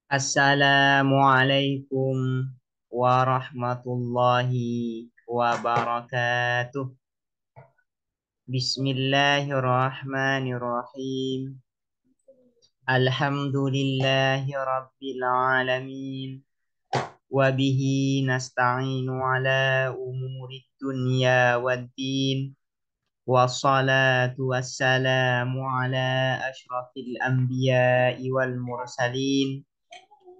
Assalamualaikum warahmatullahi wabarakatuh. Bismillahirrahmanirrahim. Alhamdulillahi rabbil alamin. Wabihi nasta'inu ala umurid dunya waddin. Wassalatu wassalamu ala ashrafil anbiya'i wal mursalin.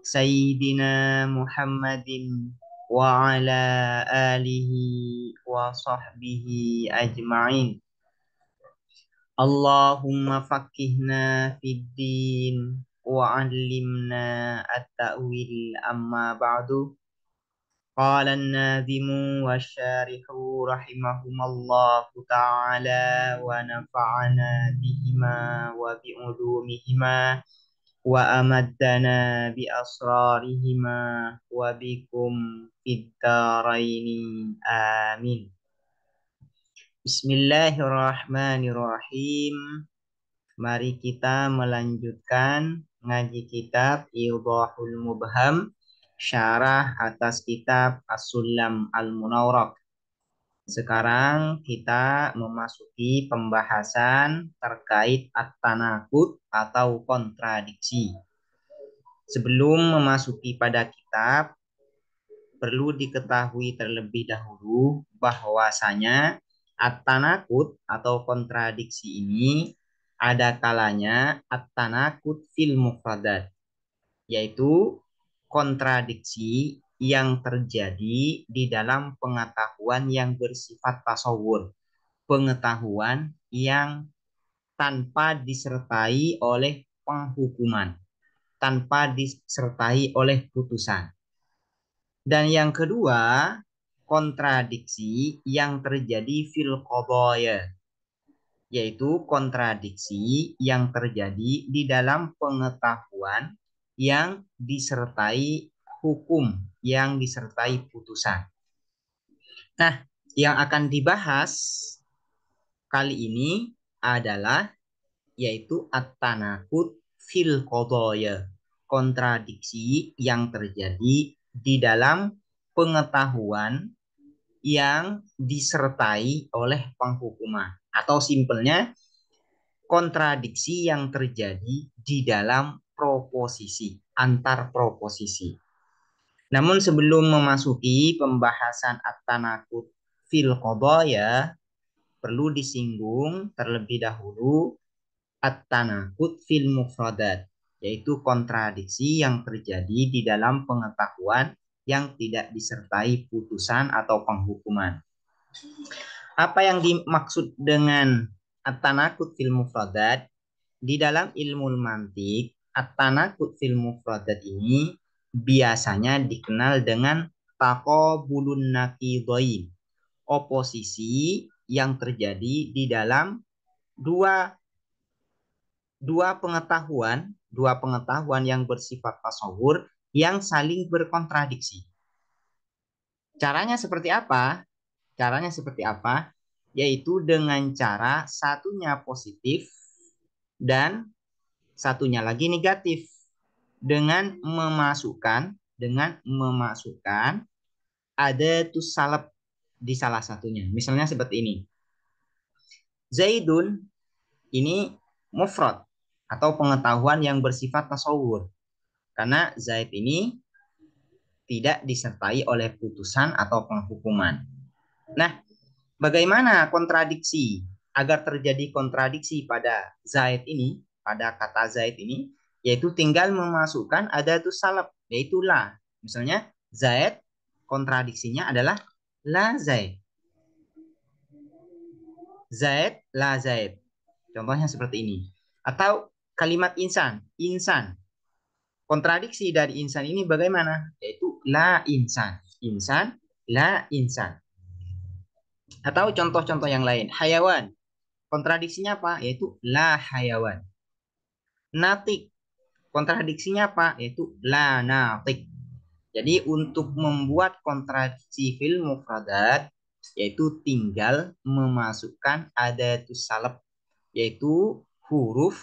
Sayyidina Muhammadin wa ala alihi wa sahbihi ajma'in. Allahumma faqihna fid din wa 'allimna at-ta'wil amma ba'du. Qala an-nadhimu wasyarihu rahimahumallahu ta'ala wa nafa'ana bihima wa bi'ulumihima wa amaddana bi asrarihima wa bikum fid dharaini amin. Bismillahirrahmanirrahim. Mari kita melanjutkan ngaji kitab Iwdahul Mubham, syarah atas kitab As-Sulam Al-Munawwarah. Sekarang kita memasuki pembahasan terkait at-tanaqud atau kontradiksi. Sebelum memasuki pada kitab, perlu diketahui terlebih dahulu bahwasanya at-tanaqud atau kontradiksi ini ada kalanya at-tanaqud fil mufradat, yaitu kontradiksi yang terjadi di dalam pengetahuan yang bersifat tasawur, pengetahuan yang tanpa disertai oleh penghukuman, tanpa disertai oleh putusan. Dan yang kedua, kontradiksi yang terjadi fil qadaya, yaitu kontradiksi yang terjadi di dalam pengetahuan yang disertai hukum, yang disertai putusan. Nah, yang akan dibahas kali ini adalah yaitu at-tanaqud fil qadaya, kontradiksi yang terjadi di dalam pengetahuan yang disertai oleh penghukuman, atau simpelnya kontradiksi yang terjadi di dalam proposisi, antar proposisi. Namun sebelum memasuki pembahasan at-tanaqud fil qadaya, perlu disinggung terlebih dahulu at-tanaqud fil mufradat, yaitu kontradiksi yang terjadi di dalam pengetahuan yang tidak disertai putusan atau penghukuman. Apa yang dimaksud dengan at-tanaqud fil mufradat? Di dalam ilmu mantik, at-tanaqud fil mufradat ini biasanya dikenal dengan taqabulun naqidain, oposisi yang terjadi di dalam dua dua pengetahuan yang bersifat tasawur yang saling berkontradiksi. Caranya seperti apa? Caranya seperti apa? Yaitu dengan cara satunya positif dan satunya lagi negatif, dengan memasukkan ada salab di salah satunya. Misalnya seperti ini. Zaidun ini mufrad atau pengetahuan yang bersifat tasawur. Karena Zaid ini tidak disertai oleh putusan atau penghukuman. Nah, bagaimana kontradiksi agar terjadi kontradiksi pada Zaid ini, pada kata Zaid ini, yaitu tinggal memasukkan adatus salab, yaitu la. Misalnya Zaid, kontradiksinya adalah la Zaid. Zaid, la Zaid. Contohnya seperti ini. Atau kalimat insan, insan. Kontradiksi dari insan ini bagaimana? Yaitu la insan. Insan, la insan. Atau contoh-contoh yang lain. Hayawan. Kontradiksinya apa? Yaitu la hayawan. Natik. Kontradiksinya apa? Yaitu la natik. Jadi untuk membuat kontradiksi fil mufradat, yaitu tinggal memasukkan adatus salab, yaitu huruf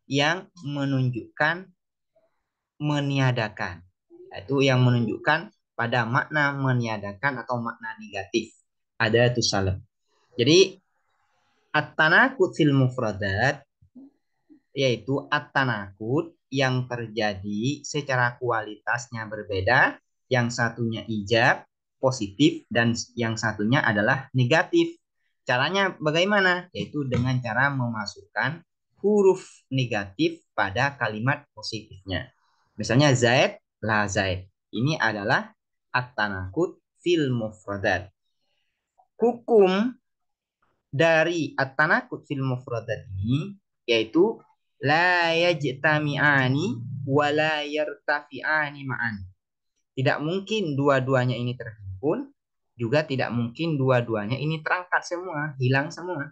yang menunjukkan meniadakan. Itu yang menunjukkan pada makna meniadakan atau makna negatif. Ada itu salam. Jadi at-tanakut fil mufradat yaitu at-tanakut yang terjadi secara kualitasnya berbeda, yang satunya ijab, positif, dan yang satunya adalah negatif. Caranya bagaimana? Yaitu dengan cara memasukkan huruf negatif pada kalimat positifnya. Misalnya Zaid, la Zaid. Ini adalah at-tanakut fil mufradat. Hukum dari at-tanakut fil mufradat ini yaitu la yajtami'ani wa la yartafi'ani ma'an. Tidak mungkin dua-duanya ini terhimpun, juga tidak mungkin dua-duanya ini terangkat semua, hilang semua.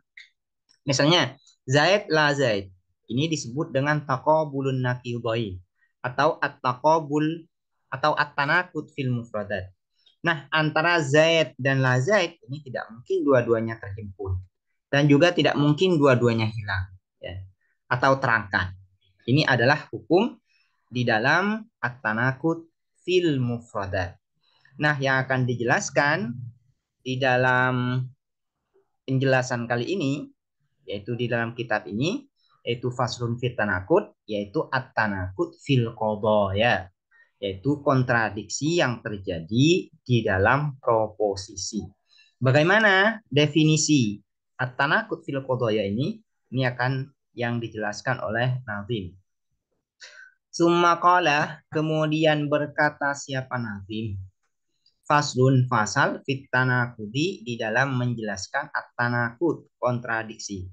Misalnya Zaid la Zaid. Ini disebut dengan taqabulun naqidain atau at-taqabul atau at-tanakut fil mufradat. Nah, antara Zaid dan la Zaid ini tidak mungkin dua-duanya terhimpun dan juga tidak mungkin dua-duanya hilang ya atau terangkat. Ini adalah hukum di dalam at-tanakut fil mufradat. Nah, yang akan dijelaskan di dalam penjelasan kali ini yaitu di dalam kitab ini yaitu faslun fit tanakut yaitu at-tanakut fil qadha ya yaitu kontradiksi yang terjadi di dalam proposisi. Bagaimana definisi at-tanakut fil qadha ini? Ini akan yang dijelaskan oleh Nazim. Summa qala, kemudian berkata siapa Nazim? Faslun fasal fit tanakudi di dalam menjelaskan at-tanakut kontradiksi.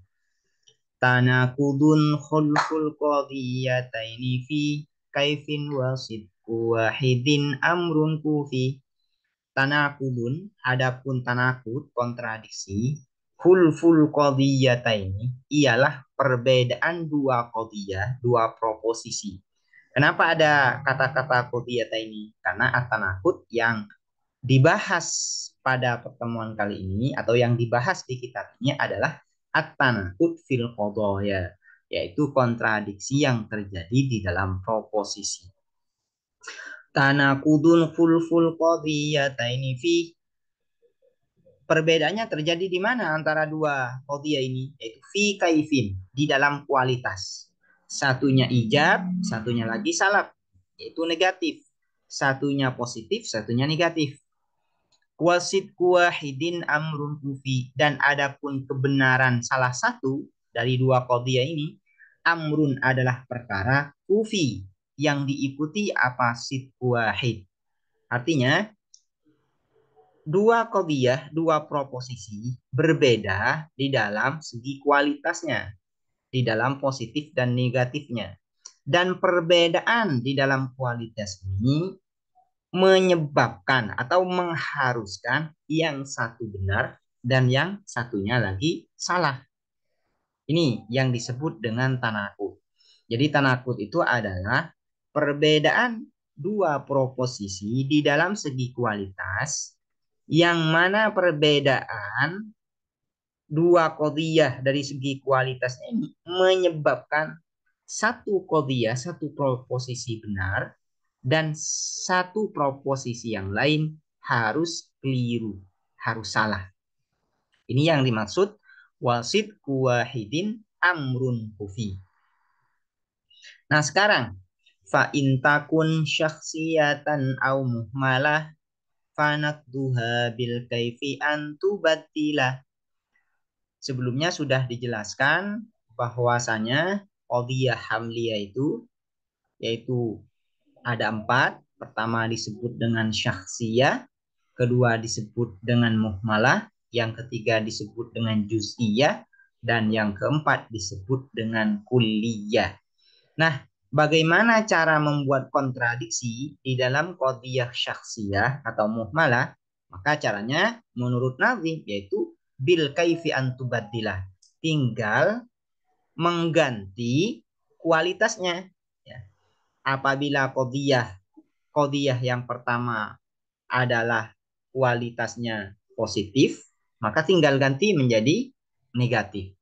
Tanakudun khulful qadiyataini fi kaifin wasid wahidin amrun kufi. Tanakudun, adapun tanakut kontradiksi, khulful qadiyataini ialah perbedaan dua qadiyah, dua proposisi. Kenapa ada kata-kata qadiyataini? Karena at-tanakut yang dibahas pada pertemuan kali ini atau yang dibahas di kitab ini adalah at-tanakut fil qadaya, yaitu kontradiksi yang terjadi di dalam proposisi. Tanakudun fulful qadiyataini fi, perbedaannya terjadi di mana antara dua qadiyah ini? Yaitu fi kaifin, di dalam kualitas. Satunya ijab, satunya lagi salab, yaitu negatif. Satunya positif, satunya negatif. Wasid kuwahidin amrun kufi, dan adapun kebenaran salah satu dari dua qadiyah ini, amrun adalah perkara kufi yang diikuti apa sid wahid. Artinya dua qadiyah, dua proposisi berbeda di dalam segi kualitasnya, di dalam positif dan negatifnya. Dan perbedaan di dalam kualitas ini menyebabkan atau mengharuskan yang satu benar dan yang satunya lagi salah. Ini yang disebut dengan tanakut. Jadi tanakut itu adalah perbedaan dua proposisi di dalam segi kualitas yang mana perbedaan dua qadiyah dari segi kualitas ini menyebabkan satu qadiyah, satu proposisi benar dan satu proposisi yang lain harus keliru, harus salah. Ini yang dimaksud wasid kuwahidin amrun kufi. Nah sekarang fa intakun syakhsiyatan au muhmalah fanakduha bil kaifi antubatilah. Sebelumnya sudah dijelaskan bahwasanya qadiyah hamliyah itu yaitu ada empat. Pertama disebut dengan syakhsiyah, kedua disebut dengan muhmalah, yang ketiga disebut dengan juz'iyah, dan yang keempat disebut dengan kulliyah. Nah, bagaimana cara membuat kontradiksi di dalam qadiyah syakhsiyah atau muhmalah? Maka caranya menurut Nazim yaitu bil kaifi antubaddilah. Tinggal mengganti kualitasnya. Ya. Apabila qadiyah yang pertama adalah kualitasnya positif, maka tinggal ganti menjadi negatif.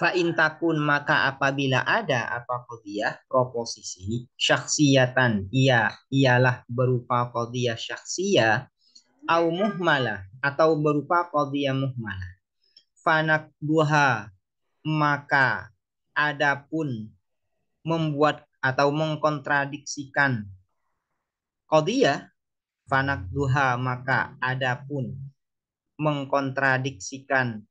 Fa intakun maka apabila ada apa qadiyah proposisi syakhsiyatan ialah berupa qadiyah syakhsiyah au muhmalah atau berupa qadiyah muhmalah. Fanak duha maka adapun membuat atau mengkontradiksikan qadiyah fanak duha maka adapun mengkontradiksikan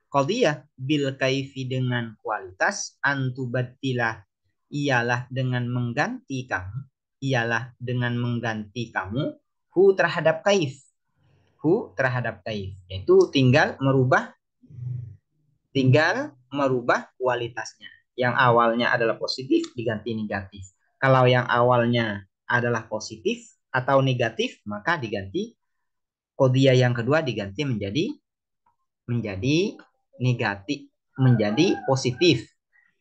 qadiyah bil kaifi dengan kualitas antubatilah ialah dengan mengganti kamu hu terhadap kaif yaitu tinggal merubah kualitasnya. Yang awalnya adalah positif diganti negatif. Kalau yang awalnya adalah positif atau negatif maka diganti qadiyah yang kedua diganti menjadi negatif, menjadi positif.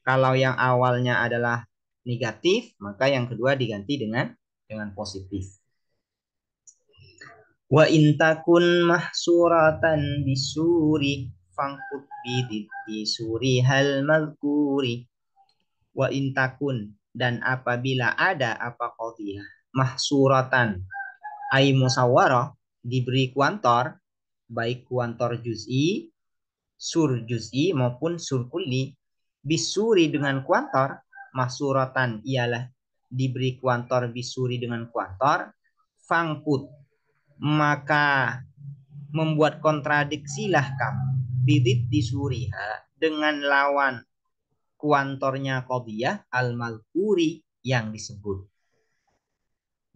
Kalau yang awalnya adalah negatif maka yang kedua diganti dengan positif. Wa intakun mahsuratan bisuri fangkut biditi suri hal mazkuri. Wa intakun dan apabila ada apa qadiyah mahsuratan ai musawwarah diberi kuantor baik kuantor juz'i, sur juz'i maupun sur kulli bisuri dengan kuantor mahsuratan ialah diberi kuantor bisuri dengan kuantor fangkut maka membuat kontradiksilah kamu bidit disuriha dengan lawan kuantornya qadiyah al-malkuri yang disebut.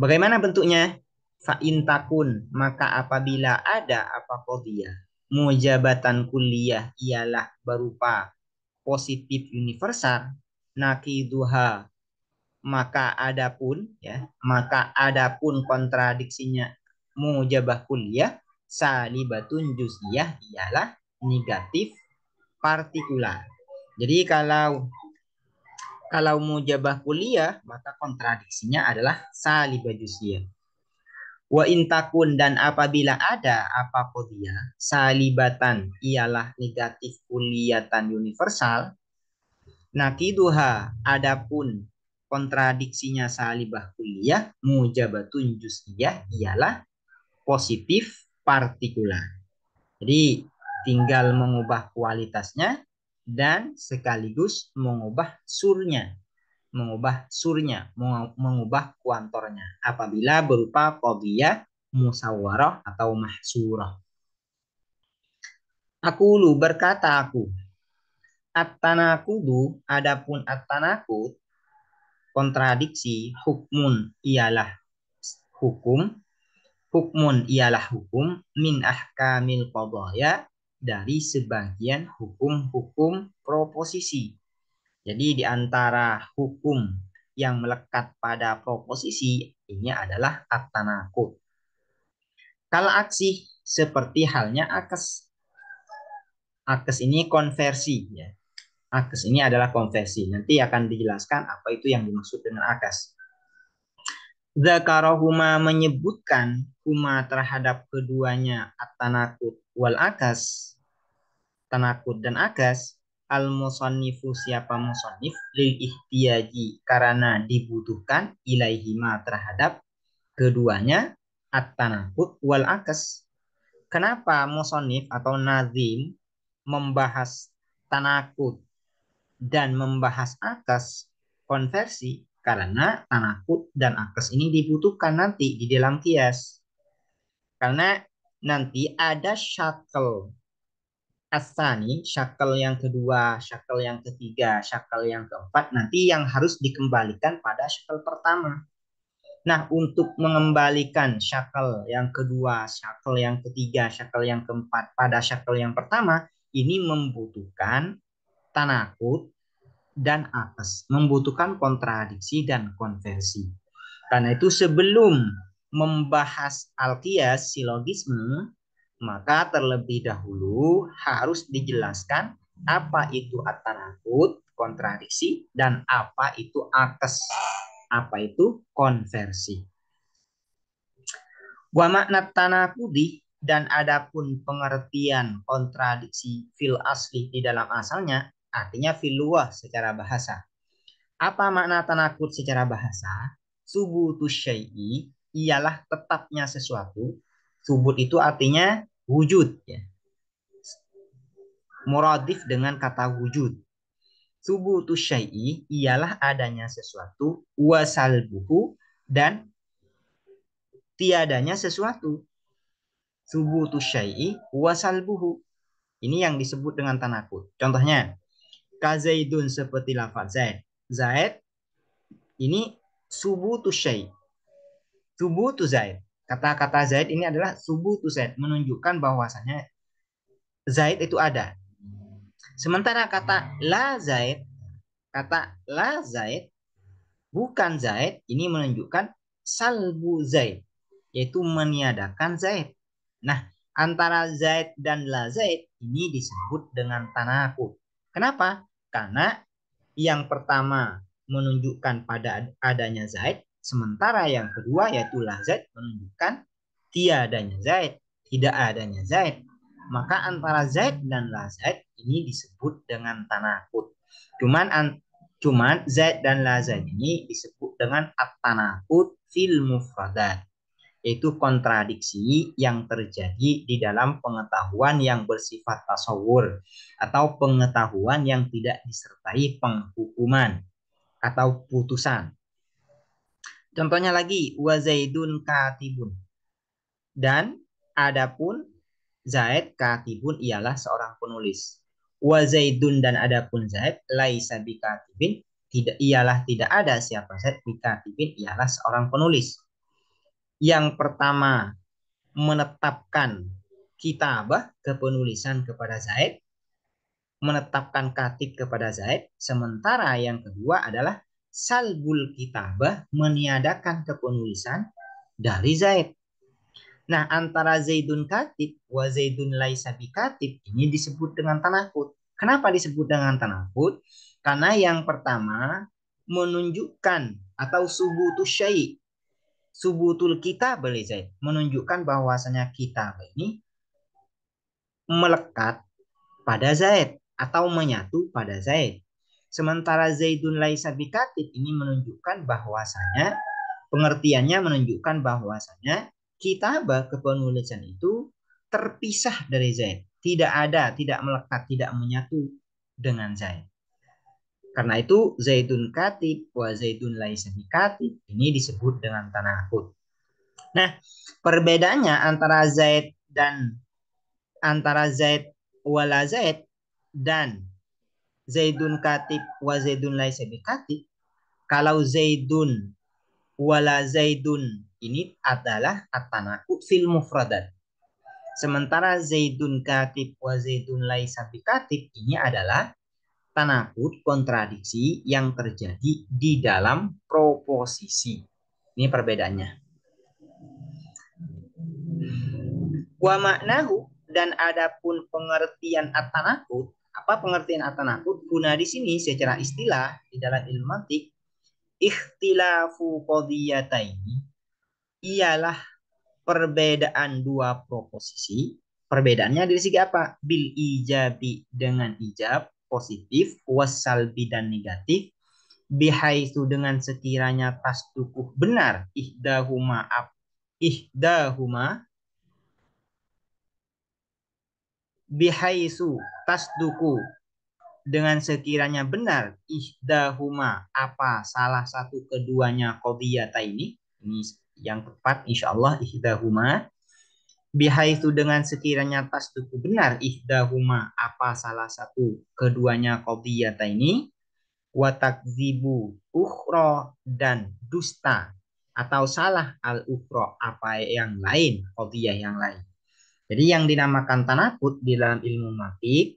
Bagaimana bentuknya? Fa'in takun maka apabila ada apa qadiyah mujabatan kulliyah ialah berupa positif universal nakiduha maka adapun kontradiksinya mujabah kuliah salibatun juz'iyah ialah negatif partikular. Jadi kalau mujabah kuliah maka kontradiksinya adalah salibah juz'iyah. Wa intakun dan apabila ada apa qadiyah salibatan ialah negatif kuliatan universal nakiduha adapun kontradiksinya salibah kuliah mujabatun juz'iyah ialah positif partikular. Jadi tinggal mengubah kualitasnya dan sekaligus mengubah mengubah kuantornya apabila berupa qadiyah musawwarah atau mahsurah. Aku berkata aku. At-tanakudu adapun at-tanakud kontradiksi hukmun ialah hukum min ahkamil qadaya dari sebagian hukum-hukum proposisi. Jadi di antara hukum yang melekat pada proposisi ini adalah at-tanakud. Kal aksi seperti halnya akes. Akes ini konversi ya. Akes ini adalah konversi. Nanti akan dijelaskan apa itu yang dimaksud dengan akes. Zakarahuma menyebutkan huma terhadap keduanya at-tanakud wal akas. Tanakut dan akas al-musannifu siapa musannif lil ihtiyaji karena dibutuhkan ilaihima terhadap keduanya at-tanakut wal akas. Kenapa musannif atau nazim membahas tanakut dan membahas akas konversi? Karena tanakut dan akas ini dibutuhkan nanti di dalam kias. Karena nanti ada syakal asani, syakal yang kedua, syakal yang ketiga, syakal yang keempat, nanti yang harus dikembalikan pada syakal pertama. Nah, untuk mengembalikan syakal yang kedua, syakal yang ketiga, syakal yang keempat pada syakal yang pertama, ini membutuhkan tanakut dan akas, membutuhkan kontradiksi dan konversi. Karena itu sebelum membahas al-qiyas silogisme, maka terlebih dahulu harus dijelaskan apa itu at-tanakut, kontradiksi, dan apa itu akas, apa itu konversi. Wa makna tanakudi dan adapun pengertian kontradiksi fil asli di dalam asalnya artinya fil lughah secara bahasa. Apa makna tanakut secara bahasa? Subutus syai'i ialah tetapnya sesuatu. Subut itu artinya wujud ya. Muradif dengan kata wujud. Subutus syai'i ialah adanya sesuatu, wasalbuhu dan tiadanya sesuatu. Subutus syai'i wasalbuhu. Ini yang disebut dengan tanakut. Contohnya, kazaidun seperti lafaz Zaid. Zaid ini subutus syai'. Subutu Zaid. Kata-kata Zaid ini adalah subutu Zaid, menunjukkan bahwasanya Zaid itu ada. Sementara kata la Zaid bukan Zaid, ini menunjukkan salbu Zaid, yaitu meniadakan Zaid. Nah, antara Zaid dan la Zaid ini disebut dengan tanakut. Kenapa? Karena yang pertama menunjukkan pada adanya Zaid, sementara yang kedua yaitu la Zaid menunjukkan tiadanya Zaid, tidak adanya Zaid. Maka antara Zaid dan la Zaid ini disebut dengan tanakut. Cuman Zaid dan la Zaid ini disebut dengan at-tanakut fil mufradat, yaitu kontradiksi yang terjadi di dalam pengetahuan yang bersifat tasawur atau pengetahuan yang tidak disertai penghukuman atau putusan. Contohnya lagi, wa zaidun katibun. Dan adapun Zaid katibun ialah seorang penulis. Wa zaidun dan adapun Zaid laisa bikatibin tidak ada siapa Zaid bikatibin ialah seorang penulis. Yang pertama menetapkan kitabah kepenulisan kepada Zaid, menetapkan katib kepada Zaid, sementara yang kedua adalah salbul kitabah meniadakan kepenulisan dari Zaid. Nah, antara Zaidun katib wa Zaidun laisa bikatib ini disebut dengan tanakut. Kenapa disebut dengan tanakut? Karena yang pertama menunjukkan atau subutu syai' subutul kitab boleh Zaid menunjukkan bahwasanya kitab ini melekat pada Zaid atau menyatu pada Zaid. Sementara Zaidun laisa bikatib ini menunjukkan bahwasanya pengertiannya menunjukkan bahwasanya kitabah kepenulisan itu terpisah dari Zaid, tidak melekat, tidak menyatu dengan Zaid. Karena itu Zaidun katib wa Zaidun laisa bikatib ini disebut dengan tanakut. Nah, perbedaannya antara Zaid wala Zaid dan Zaidun katib wa Zaidun laisa bikatib. Kalau Zaidun wala Zaidun ini adalah at-tanakut fil mufradat. Sementara Zaidun katib wa Zaidun laisa bikatib ini adalah tanakut kontradiksi yang terjadi di dalam proposisi. Ini perbedaannya. Wa maknahu dan adapun pengertian at-tanakut, apa pengertian at-tanakut? Guna di sini secara istilah di dalam ilmu mantik, ikhtilafu qadiyataini ialah perbedaan dua proposisi. Perbedaannya dari segi apa? Bil ijabi dengan ijab positif, wasalbi dan negatif, bihaitu dengan sekiranya tasdukuh benar, ihdahuma bihaisu tasduku dengan sekiranya benar ihdahuma apa salah satu keduanya qadiyata ini yang tepat insyaallah ihdahuma bihaitu dengan sekiranya tasduku benar ihdahuma apa salah satu keduanya qadiyata ini watakzibu ukhra dan dusta atau salah al ukhra apa yang lain qadiyah yang lain. Jadi yang dinamakan tanakut di dalam ilmu mantik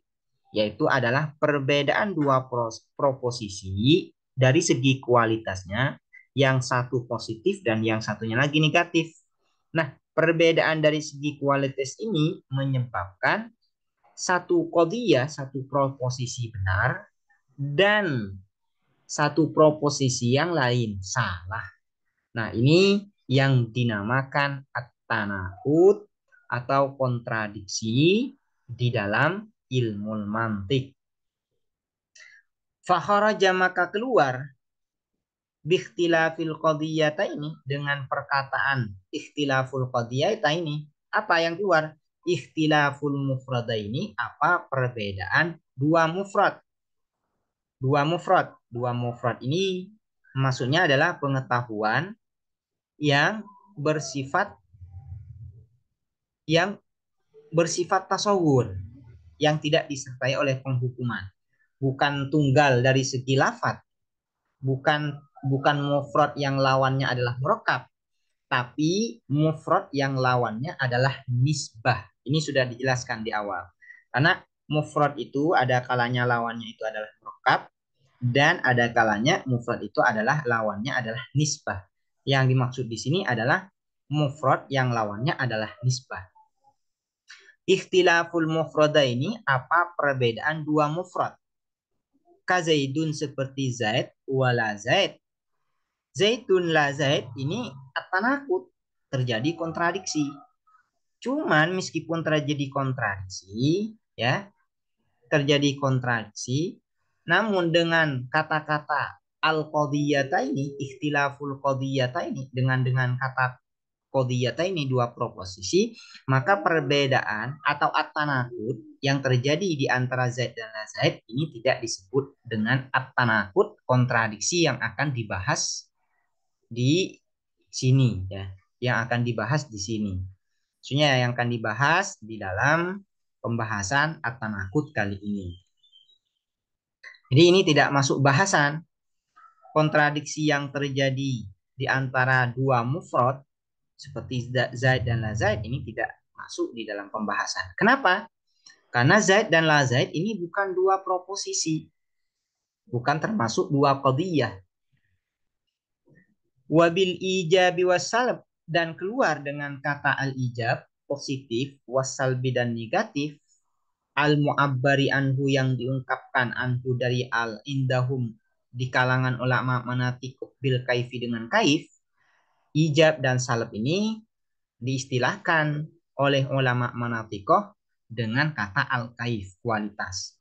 yaitu adalah perbedaan dua proposisi dari segi kualitasnya, yang satu positif dan yang satunya lagi negatif. Nah, perbedaan dari segi kualitas ini menyebabkan satu qadiyah, satu proposisi benar, dan satu proposisi yang lain salah. Nah, ini yang dinamakan at-tanakut atau kontradiksi di dalam ilmu mantik. Fakharaja maka keluar bikhtilafil qadiyata ini dengan perkataan ikhtilaful qadiyata ini. Apa yang keluar? Ikhtilaful mufrada ini apa perbedaan dua mufrad. Dua mufrad ini maksudnya adalah pengetahuan yang bersifat yang bersifat tasawur yang tidak disertai oleh penghukuman. Bukan tunggal dari segi lafaz, bukan bukan mufrad yang lawannya adalah murakkab, tapi mufrad yang lawannya adalah nisbah. Ini sudah dijelaskan di awal. Karena mufrad itu ada kalanya lawannya itu adalah murakkab dan ada kalanya mufrad itu adalah lawannya adalah nisbah. Yang dimaksud di sini adalah mufrad yang lawannya adalah nisbah. Ikhtilaful mufrada ini apa perbedaan dua mufrad? Kazaidun seperti Zaid wala Zaid. Zaidun la Zaid ini at-tanakut, terjadi kontradiksi. Cuman meskipun terjadi kontradiksi, ya, terjadi kontradiksi, namun dengan kata-kata al-qadiyata ini, ikhtilaful qadiyata ini, dengan kata qadiyata ini dua proposisi, maka perbedaan atau at-tanakut yang terjadi di antara Zaid dan la Zaid ini tidak disebut dengan at-tanakut, kontradiksi yang akan dibahas di sini, ya, yang akan dibahas di sini. Maksudnya yang akan dibahas di dalam pembahasan at-tanakut kali ini. Jadi ini tidak masuk bahasan kontradiksi yang terjadi di antara dua mufrad seperti Zaid dan la Zaid ini tidak masuk di dalam pembahasan. Kenapa? Karena Zaid dan la Zaid ini bukan dua proposisi, bukan termasuk dua qadiyah. Wabil ijabi wassalb, dan keluar dengan kata al-ijab positif, wassalbi dan negatif, al-mu'abbari anhu yang diungkapkan anhu dari al-indahum di kalangan ulama manatik bil kaifi dengan kaif. Ijab dan salab ini diistilahkan oleh ulama manatikoh dengan kata al-kaif, kualitas.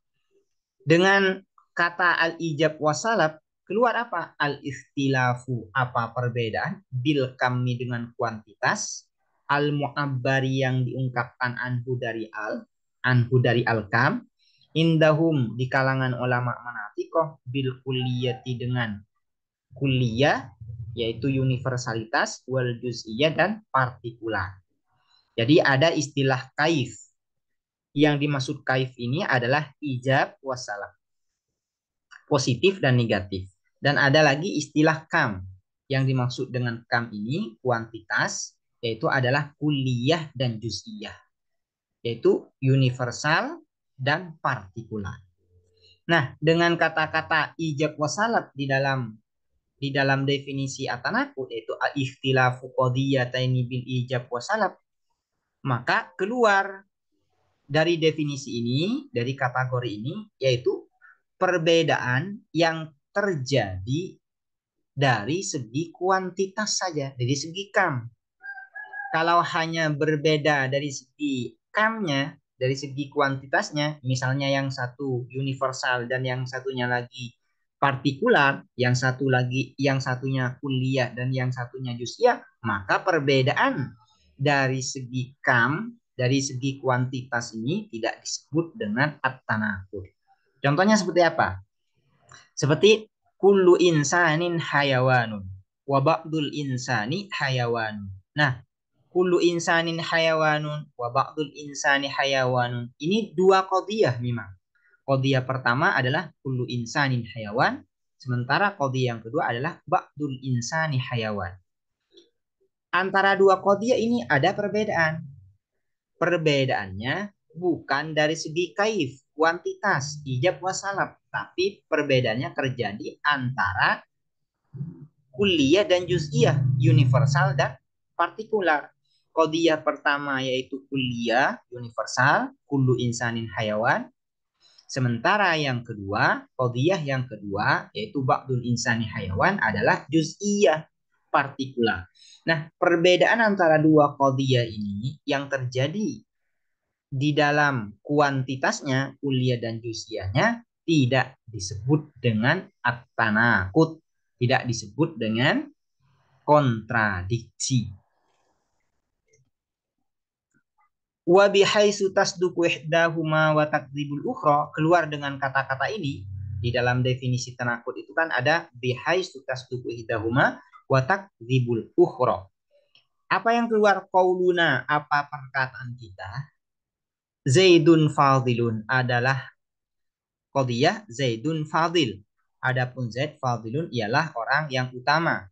Dengan kata al-ijab wasalab keluar apa? Al-ikhtilafu, apa perbedaan, bil kami dengan kuantitas, al-mu'abbari yang diungkapkan anhu dari al-kam, indahum di kalangan ulama manatikoh, bil kulliyati dengan kulliyah, yaitu universalitas, wal juz'iyah dan partikular. Jadi ada istilah kaif. Yang dimaksud kaif ini adalah ijab wasalab, positif dan negatif. Dan ada lagi istilah kam. Yang dimaksud dengan kam ini kuantitas, yaitu adalah kulliyah dan juz'iyah, yaitu universal dan partikular. Nah, dengan kata-kata ijab wasalab di dalam definisi at-tanakut, yaitu ikhtilafu qadiyataini bil ijab wasalab, maka keluar dari definisi ini, dari kategori ini, yaitu perbedaan yang terjadi dari segi kuantitas saja, dari segi kam. Kalau hanya berbeda dari segi kamnya, dari segi kuantitasnya, misalnya yang satu universal dan yang satunya lagi partikular, yang satunya kuliah dan yang satunya juz'iyah, maka perbedaan dari segi kam, dari segi kuantitas ini tidak disebut dengan at-tanakut. Contohnya seperti apa? Seperti kullu insanin hayawanun wa ba'dul insani hayawanun. Nah, kullu insanin hayawanun wa ba'dul insani hayawanun. Ini dua qadiyah memang. Qadiyah pertama adalah kullu insanin hayawan, sementara qadiyah yang kedua adalah ba'dul insani hayawan. Antara dua qadiyah ini ada perbedaan. Perbedaannya bukan dari segi kaif, kuantitas, ijab wasalab, tapi perbedaannya terjadi antara kulliyah dan juz'iyah, universal dan partikular. Qadiyah pertama yaitu kulliyah, universal, kullu insanin hayawan. Sementara yang kedua, qadiyah yang kedua yaitu ba'dul insani hayawan adalah juz'iyah, partikular. Nah, perbedaan antara dua qadiyah ini yang terjadi di dalam kuantitasnya, kuliah dan juz'iyahnya, tidak disebut dengan at-tanaqud, tidak disebut dengan kontradiksi. Wa bihaitsu tasduqu ihdahuma wa takdzibul ukhra, keluar dengan kata-kata ini di dalam definisi tanaqud itu kan ada bihaitsu tasduqu ihdahuma wa takdzibul ukhra. Apa yang keluar qauluna, apa perkataan kita? Zaidun fadilun adalah qadiyah Zaidun fadil. Adapun Zaid fadilun ialah orang yang utama.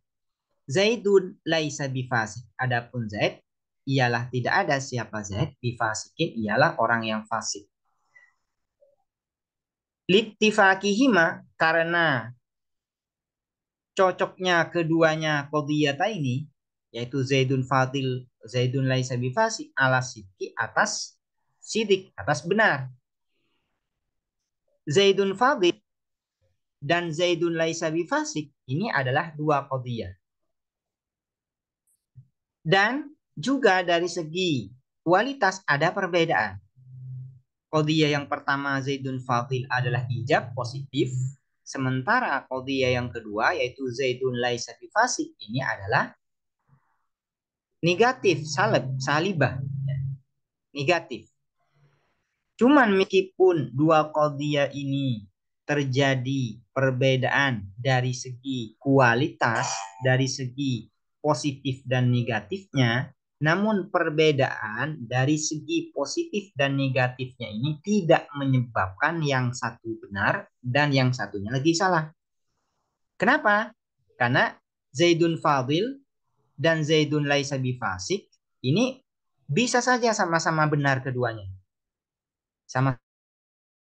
Zaidun laisa bifasik. Adapun Zaid ialah tidak ada siapa Zaid bifasikin ialah orang yang fasik. Littifakihima karena cocoknya keduanya qadiyata ini yaitu Zaidun fadil Zaidun laisa bifasik ala sidki atas sidik atas benar. Zaidun fadil dan Zaidun laisa bifasik ini adalah dua qadiyah. Dan juga dari segi kualitas ada perbedaan. Qadiyah yang pertama Zaidun fadil adalah ijab positif, sementara qadiyah yang kedua yaitu Zaidun laisa bifasik ini adalah negatif, salibah, negatif. Cuman meskipun dua qadiyah ini terjadi perbedaan dari segi kualitas, dari segi positif dan negatifnya, namun perbedaan dari segi positif dan negatifnya ini tidak menyebabkan yang satu benar dan yang satunya lagi salah. Kenapa? Karena Zaidun fadil dan Zaidun laisa bifasik ini bisa saja sama-sama benar keduanya. Sama